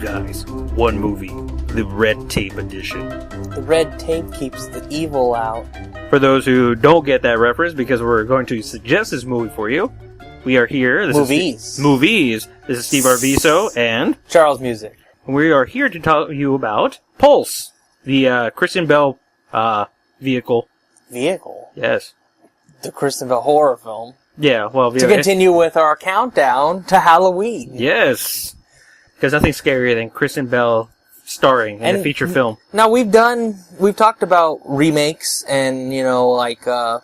guys. One movie, the Red Tape edition. The red tape keeps the evil out. For those who don't get that reference, because we're going to suggest this movie for you, we are here. Movies. This is Steve Arviso and Charles Musick. We are here to tell you about Pulse, the Kristen Bell vehicle. Vehicle? Yes. The Kristen Bell horror film. Yeah, well... To continue with our countdown to Halloween. Yes. Because nothing's scarier than Kristen Bell starring in a feature film. Now, we've talked about remakes and,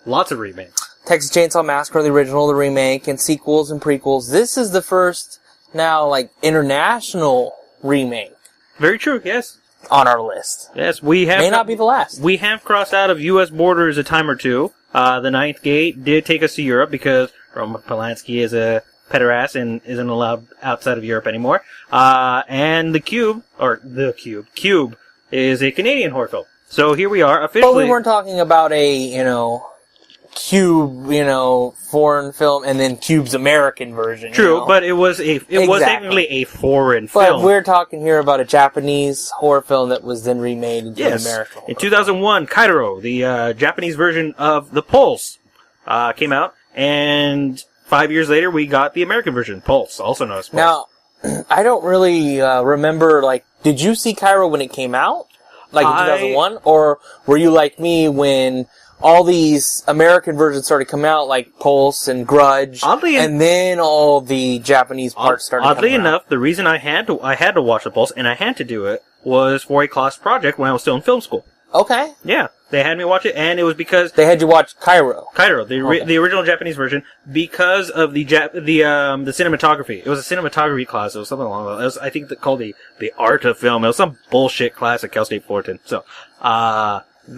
lots of remakes. Texas Chainsaw Massacre, the original, the remake, and sequels and prequels. This is the first, international remake. Very true, yes. On our list. Yes, we have... May not be the last. We have crossed out of U.S. borders a time or two. The Ninth Gate did take us to Europe because Roman Polanski is a pederast and isn't allowed outside of Europe anymore. And Cube is a Canadian horror film. So here we are officially... But we weren't talking about a, Cube, foreign film, and then Cube's American version. True, but it was technically a foreign film. But we're talking here about a Japanese horror film that was then remade into an American horror in 2001, Kairo, the Japanese version of The Pulse, came out, and 5 years later we got the American version, Pulse, also known as Pulse. Now, I don't really remember, did you see Kairo when it came out? In 2001? Or were you like me when... all these American versions started coming out, like Pulse and Grudge, and then all the Japanese parts started coming out. Oddly enough, the reason I had to watch the Pulse, and I had to do it, was for a class project when I was still in film school. Okay. Yeah, they had me watch it, and it was because... They had you watch Kairo. Kairo, the original Japanese version, because of the cinematography. It was a cinematography class, it was something along those lines. It was, I think, called the Art of Film. It was some bullshit class at Cal State Fullerton. So,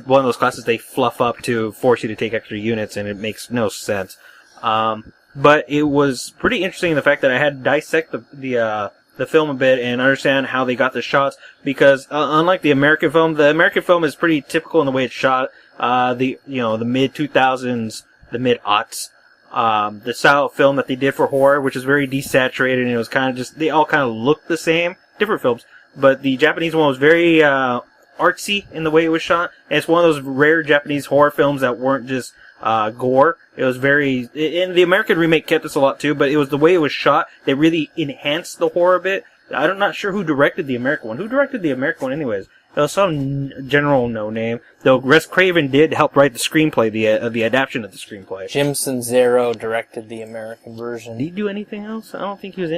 one of those classes they fluff up to force you to take extra units, and it makes no sense. But it was pretty interesting the fact that I had to dissect the film a bit and understand how they got the shots, because unlike the American film is pretty typical in the way it's shot. The mid 2000s, the mid aughts, the style of film that they did for horror, which is very desaturated, and it was kind of just, they all kind of looked the same, different films. But the Japanese one was very artsy in the way it was shot, and it's one of those rare Japanese horror films that weren't just gore. It was very... And the American remake kept this a lot too, but it was the way it was shot that really enhanced the horror a bit. I'm not sure who directed the American one. Who directed the American one anyways? It was some general no-name, though Wes Craven did help write the screenplay, the adaptation of the screenplay. Jim Sanzero directed the American version. Did he do anything else? I don't think he's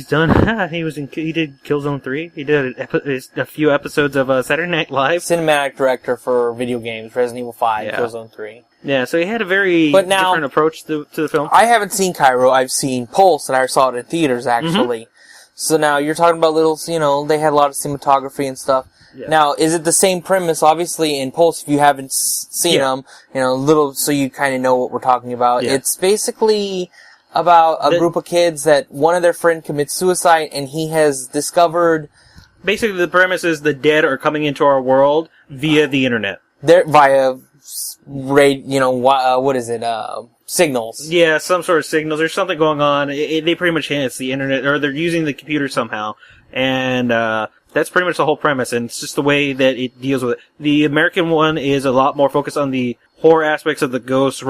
done. He did Killzone 3. He did a few episodes of Saturday Night Live. Cinematic director for video games, Resident Evil 5, Killzone 3. Yeah, so he had a very different approach to the film. I haven't seen Kairo. I've seen Pulse, and I saw it in theaters, actually. Mm-hmm. So now you're talking about they had a lot of cinematography and stuff. Yeah. Now, is it the same premise? Obviously, in Pulse, if you haven't seen them, so you kind of know what we're talking about. Yeah. It's basically about a group of kids that one of their friend commits suicide, and he has discovered... Basically, the premise is the dead are coming into our world via the internet. Via what is it? Signals. Yeah, some sort of signals. There's something going on. They pretty much hint it's the internet, or they're using the computer somehow, and that's pretty much the whole premise, and it's just the way that it deals with it. The American one is a lot more focused on the horror aspects of the ghosts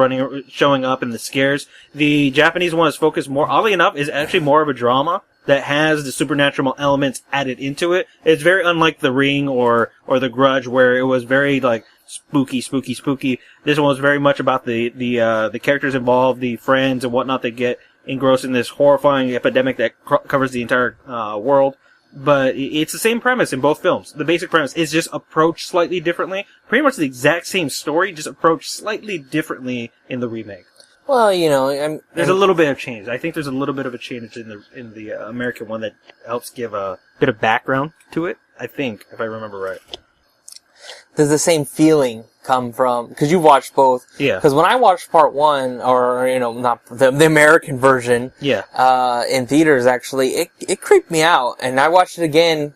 showing up and the scares. The Japanese one is focused more, oddly enough, is actually more of a drama that has the supernatural elements added into it. It's very unlike The Ring or The Grudge, where it was very, spooky. This one was very much about the characters involved, the friends and whatnot that get engrossed in this horrifying epidemic that covers the entire world. But it's the same premise in both films. The basic premise is just approached slightly differently. Pretty much the exact same story, just approached slightly differently in the remake. Well, there's a little bit of change. I think there's a little bit of a change in the American one that helps give a bit of background to it. I think, if I remember right. Does the same feeling come from... Because you watched both. Yeah. Because when I watched part one, or, not the American version... Yeah. In theaters, actually, it creeped me out. And I watched it again,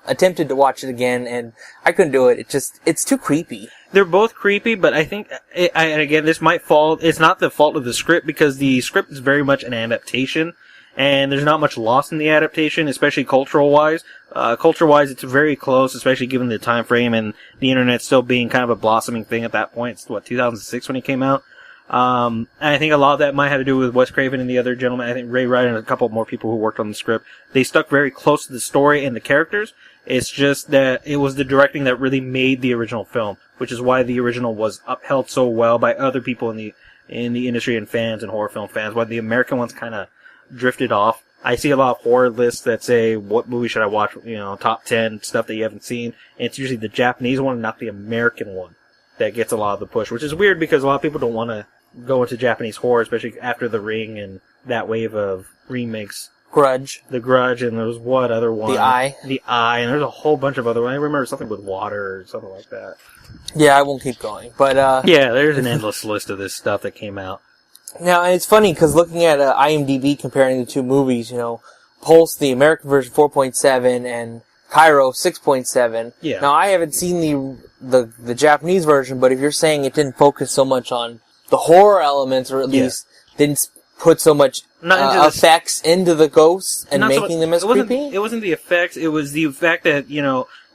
attempted to watch it again, and I couldn't do it. It's too creepy. They're both creepy, but I think, and again, this might fall... It's not the fault of the script, because the script is very much an adaptation. and there's not much lost in the adaptation, especially cultural-wise. Culture-wise, it's very close, especially given the time frame and the internet still being kind of a blossoming thing at that point. It's, 2006 when it came out? And I think a lot of that might have to do with Wes Craven and the other gentleman. I think Ray Wright and a couple more people who worked on the script. They stuck very close to the story and the characters. It's just that it was the directing that really made the original film, which is why the original was upheld so well by other people in the industry and fans and horror film fans, while the American ones kind of drifted off. I see a lot of horror lists that say, what movie should I watch, top 10 stuff that you haven't seen, and it's usually the Japanese one, not the American one, that gets a lot of the push, which is weird because a lot of people don't want to go into Japanese horror, especially after The Ring and that wave of remakes. Grudge. The Grudge, and there was what other one? The Eye. The Eye, and there's a whole bunch of other ones. I remember something with water or something like that. Yeah, I won't keep going, but yeah, there's an endless list of this stuff that came out. Now, it's funny, because looking at IMDb comparing the two movies, Pulse, the American version, 4.7, and Kairo, 6.7. Yeah. Now, I haven't seen the Japanese version, but if you're saying it didn't focus so much on the horror elements, or at least didn't put so much effects into the ghosts and making them as creepy? It wasn't the effects, it was the fact that,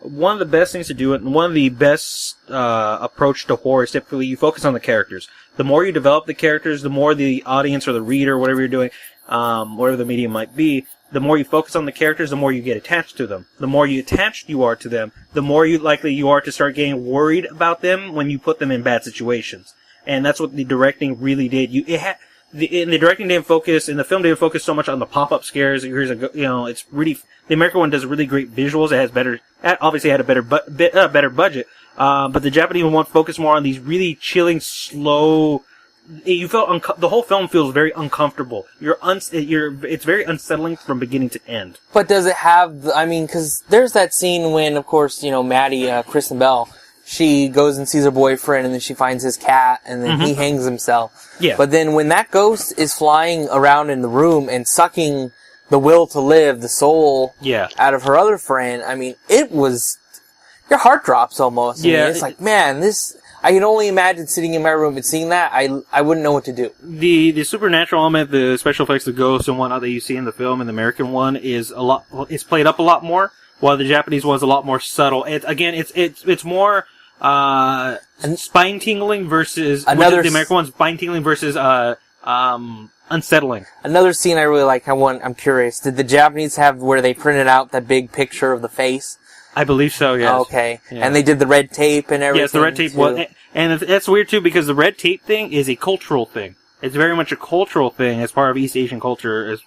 one of the best things to do, and one of the best approach to horror is typically you focus on the characters. The more you develop the characters, the more the audience or the reader, whatever you're doing, whatever the medium might be, the more you focus on the characters, the more you get attached to them. The more you attached you are to them, the more likely you are to start getting worried about them when you put them in bad situations. And that's what the directing really did. The directing didn't focus, and the film didn't focus so much on the pop-up scares. It's really, the American one does really great visuals. It has obviously had a better budget. But the Japanese one focused more on these really chilling, slow. You felt the whole film feels very uncomfortable. It's very unsettling from beginning to end. But does it have? Because there's that scene when, of course, Maddie, Kristen Bell, she goes and sees her boyfriend, and then she finds his cat, and then he hangs himself. Yeah. But then when that ghost is flying around in the room and sucking the will to live, the soul, out of her other friend, it was. Your heart drops almost. It's like, man, this. I can only imagine sitting in my room and seeing that. I wouldn't know what to do. The supernatural element, the special effects, the ghosts and whatnot that you see in the film, and the American one is it's played up a lot more, while the Japanese one's a lot more subtle. It's more spine tingling versus the American one's spine tingling versus unsettling. Another scene I really like. I'm curious. Did the Japanese have where they printed out that big picture of the face? I believe so, yes. Okay. Yeah. And they did the red tape and everything. Yes, the red tape was, and that's weird too because the red tape thing is a cultural thing. It's very much a cultural thing as part of East Asian culture.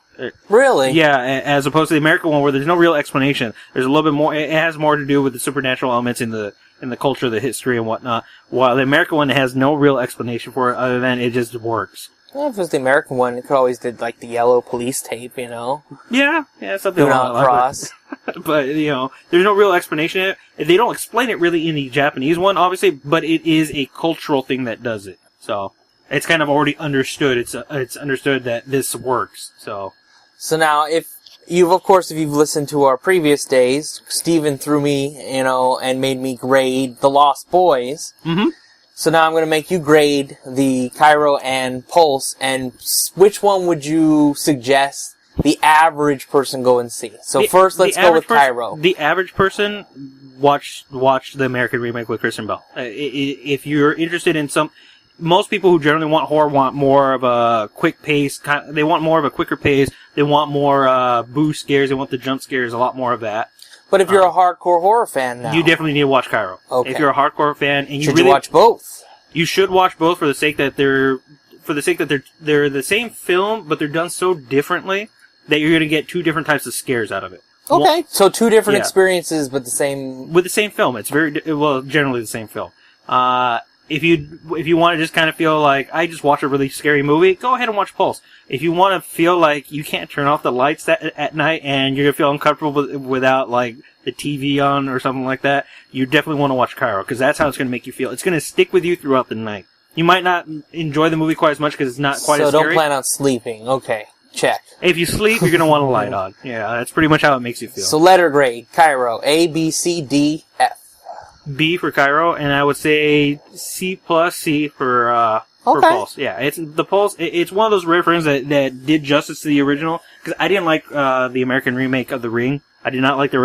Really? Yeah, as opposed to the American one where there's no real explanation. There's a little bit more. It has more to do with the supernatural elements in the culture, the history and whatnot. While the American one has no real explanation for it other than it just works. Well, if it was the American one, it could always did like the yellow police tape, Yeah, something do not cross. But, there's no real explanation. They don't explain it really in the Japanese one, obviously, but it is a cultural thing that does it. So, it's kind of already understood. It's understood that this works, so. So now, if you've listened to our previous days, Steven threw me, and made me grade The Lost Boys. Mm-hmm. So now I'm going to make you grade the Kairo and Pulse, and which one would you suggest the average person go and see? So first, let's go with Kairo. The average person, watch the American remake with Kristen Bell. If you're interested in most people who generally want horror want more of a quick pace. They want more of a quicker pace. They want more boo scares. They want the jump scares. A lot more of that. But if you're a hardcore horror fan now, you definitely need to watch Kairo. Okay. If you're a hardcore fan, and you watch both? You should watch both for the sake that they're the same film, but they're done so differently that you're going to get two different types of scares out of it. Okay, so two different experiences, but the same with the same film. It's generally the same film. If you want to just kind of feel like I just watched a really scary movie, go ahead and watch Pulse. If you want to feel like you can't turn off the lights at night and you're gonna feel uncomfortable without like the TV on or something like that, you definitely want to watch Kairo because that's how it's gonna make you feel. It's gonna stick with you throughout the night. You might not enjoy the movie quite as much because it's not quite as scary. So don't plan on sleeping. Okay, check. If you sleep, you're gonna want a light on. Yeah, that's pretty much how it makes you feel. So letter grade, Kairo, A, B, C, D, F. B for Kairo, and I would say C+ C for For Pulse, yeah. It's the Pulse. It's one of those rare films that did justice to the original. Because I didn't like the American remake of The Ring. I did not like the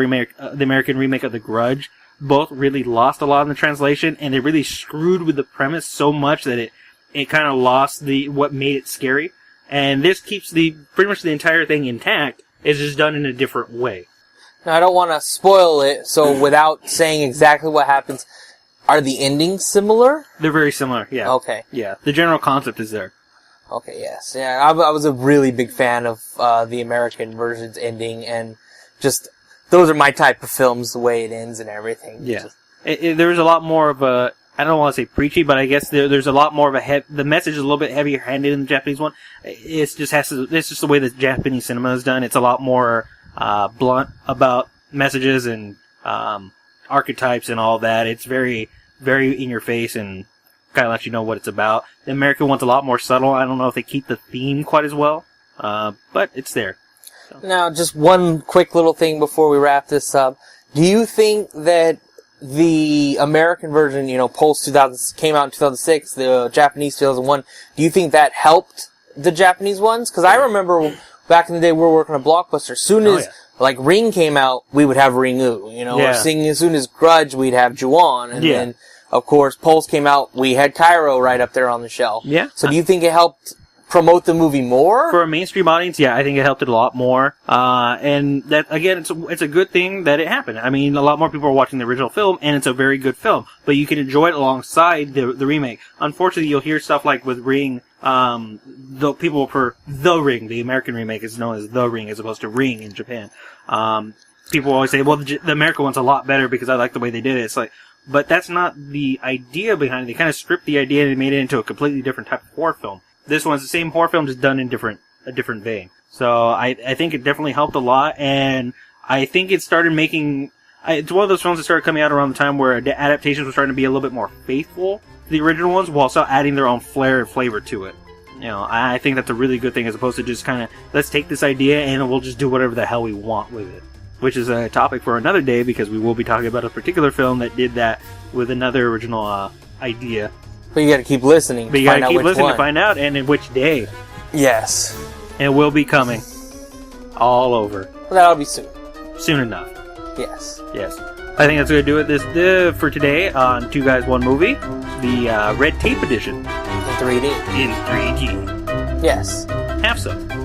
American remake of The Grudge. Both really lost a lot in the translation, and they really screwed with the premise so much that it kind of lost what made it scary. And this keeps pretty much the entire thing intact. It's just done in a different way. Now, I don't want to spoil it, so without saying exactly what happens, are the endings similar? They're very similar, yeah. Okay. Yeah, the general concept is there. Okay, yes. Yeah, I was a really big fan of the American version's ending, and just, those are my type of films, the way it ends and everything. Yeah. There's a lot more of a, I don't want to say preachy, but I guess there's a lot more of the message is a little bit heavier handed in the Japanese one. It's just the way that Japanese cinema is done. It's a lot more, blunt about messages and, archetypes and all that. It's very, very in your face and kind of lets you know what it's about. The American one's a lot more subtle. I don't know if they keep the theme quite as well, but it's there. So. Now, just one quick little thing before we wrap this up. Do you think that the American version, Pulse 2000 came out in 2006, the Japanese 2001, do you think that helped the Japanese ones? Because I remember back in the day we were working on Blockbuster. Soon as Ring came out, we would have Ringu, as soon as Grudge, we'd have Ju-On, and then, of course, Pulse came out, we had Kairo right up there on the shelf. Yeah. So do you think it helped promote the movie more? For a mainstream audience, yeah, I think it helped it a lot more. And that, again, it's a good thing that it happened. I mean, a lot more people are watching the original film, and it's a very good film. But you can enjoy it alongside the remake. Unfortunately, you'll hear stuff like with Ring, the people for The Ring, the American remake is known as The Ring as opposed to Ring in Japan. People always say, well, the American one's a lot better because I like the way they did it. It's like, but that's not the idea behind it. They kind of stripped the idea and made it into a completely different type of horror film. This one's the same horror film, just done in a different vein. So I think it definitely helped a lot, and I think it started making, it's one of those films that started coming out around the time where the adaptations were starting to be a little bit more faithful to the original ones, while still adding their own flair and flavor to it. I think that's a really good thing, as opposed to just kind of, let's take this idea and we'll just do whatever the hell we want with it. Which is a topic for another day, because we will be talking about a particular film that did that with another original idea. But you gotta keep listening. But you gotta keep listening to find out, and in which day. Yes. And it will be coming. All over. Well, that'll be soon. Soon enough. Yes. Yes. I think that's going to do it for today on Two Guys, One Movie. The Red Tape Edition. In 3D. In 3D. Yes. Have some.